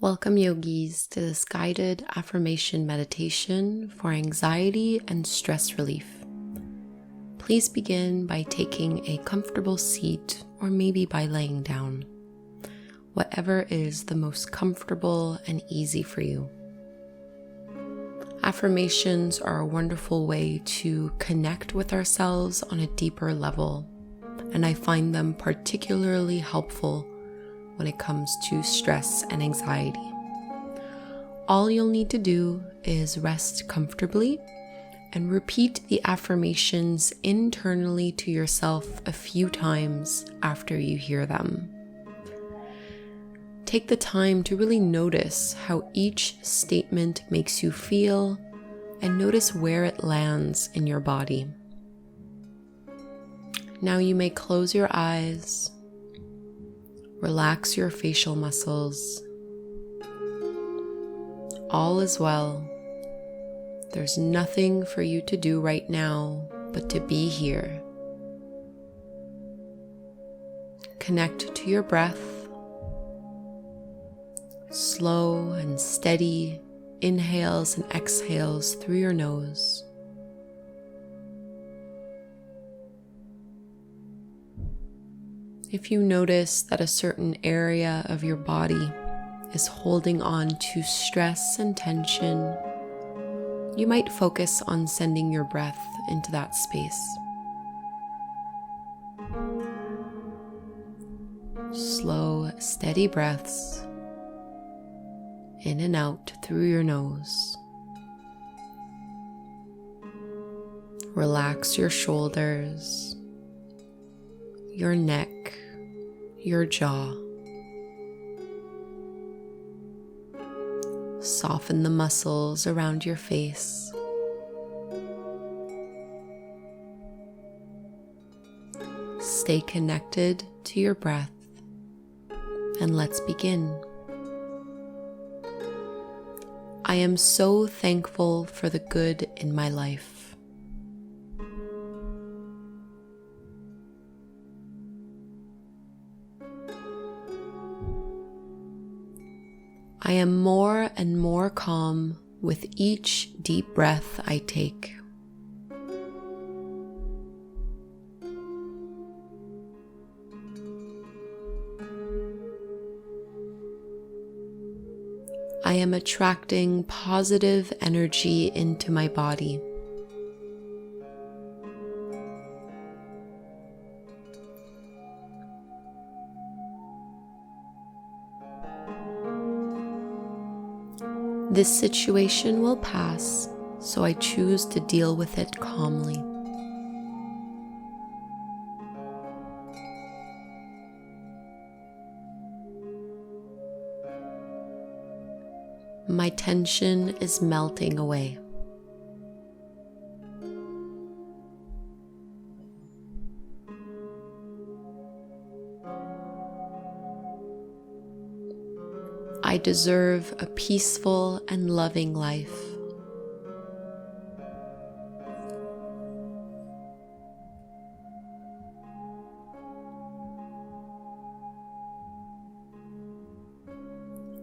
Welcome, yogis, to this guided affirmation meditation for anxiety and stress relief. Please begin by taking a comfortable seat or maybe by laying down, whatever is the most comfortable and easy for you. Affirmations are a wonderful way to connect with ourselves on a deeper level, and I find them particularly helpful when it comes to stress and anxiety. All you'll need to do is rest comfortably and repeat the affirmations internally to yourself a few times after you hear them. Take the time to really notice how each statement makes you feel and notice where it lands in your body. Now you may close your eyes. Relax your facial muscles. All is well. There's nothing for you to do right now but to be here. Connect to your breath. Slow and steady inhales and exhales through your nose. If you notice that a certain area of your body is holding on to stress and tension, you might focus on sending your breath into that space. Slow, steady breaths in and out through your nose. Relax your shoulders, your neck, your jaw. Soften the muscles around your face. Stay connected to your breath, and let's begin. I am so thankful for the good in my life. I am more and more calm with each deep breath I take. I am attracting positive energy into my body. This situation will pass, so I choose to deal with it calmly. My tension is melting away. I deserve a peaceful and loving life.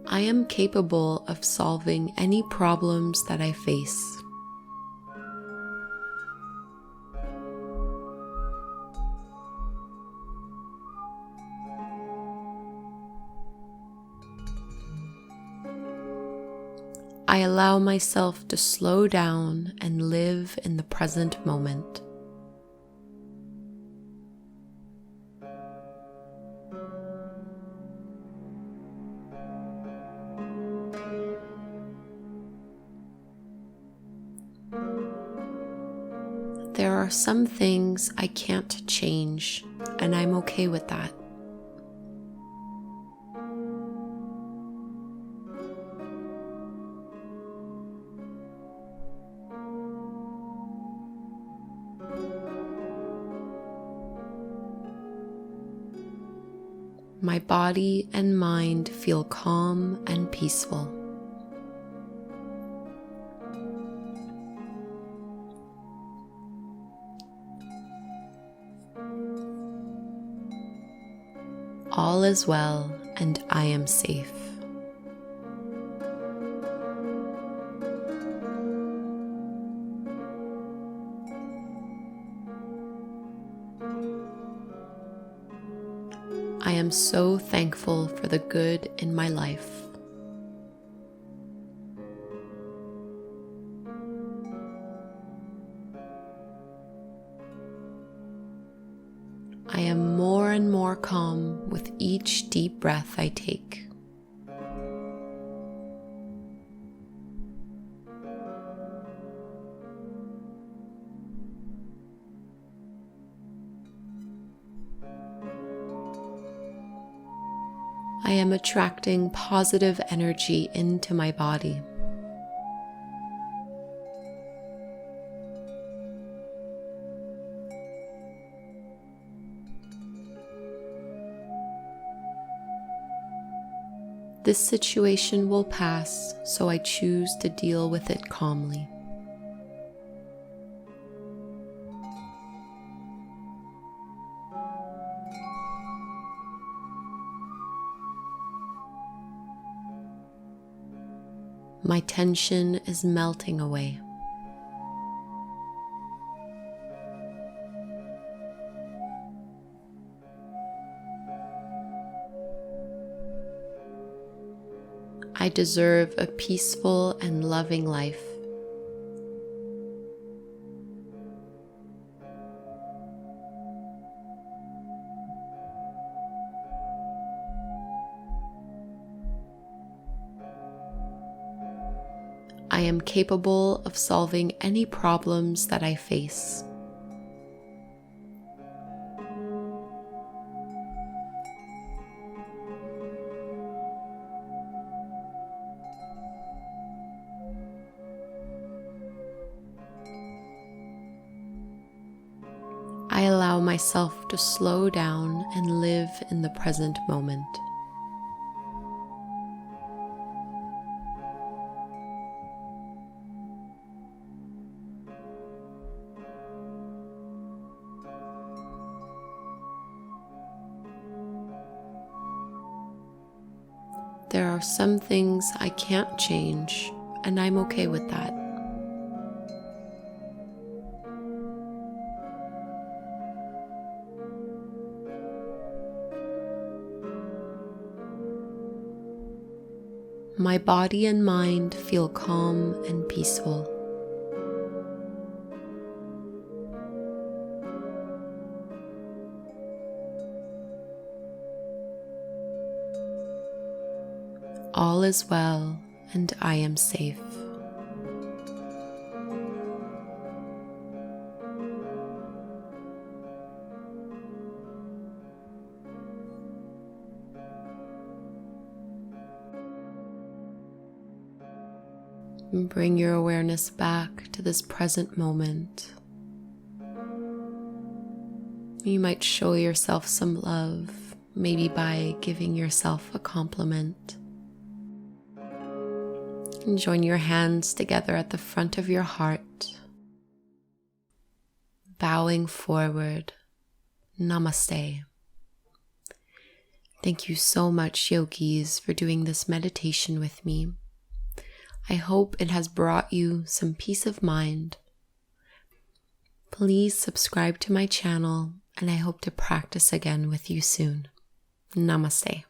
I am capable of solving any problems that I face. I allow myself to slow down and live in the present moment. There are some things I can't change, and I'm okay with that. My body and mind feel calm and peaceful. All is well, and I am safe. am so thankful for the good in my life. I am more and more calm with each deep breath I take. I am attracting positive energy into my body. This situation will pass, so I choose to deal with it calmly. My tension is melting away. I deserve a peaceful and loving life. I am capable of solving any problems that I face. I allow myself to slow down and live in the present moment. There are some things I can't change, and I'm okay with that. My body and mind feel calm and peaceful. All is well, and I am safe. Bring your awareness back to this present moment. You might show yourself some love, maybe by giving yourself a compliment. And join your hands together at the front of your heart, bowing forward. Namaste. Thank you so much, yogis, for doing this meditation with me. I hope it has brought you some peace of mind. Please subscribe to my channel, and I hope to practice again with you soon. Namaste.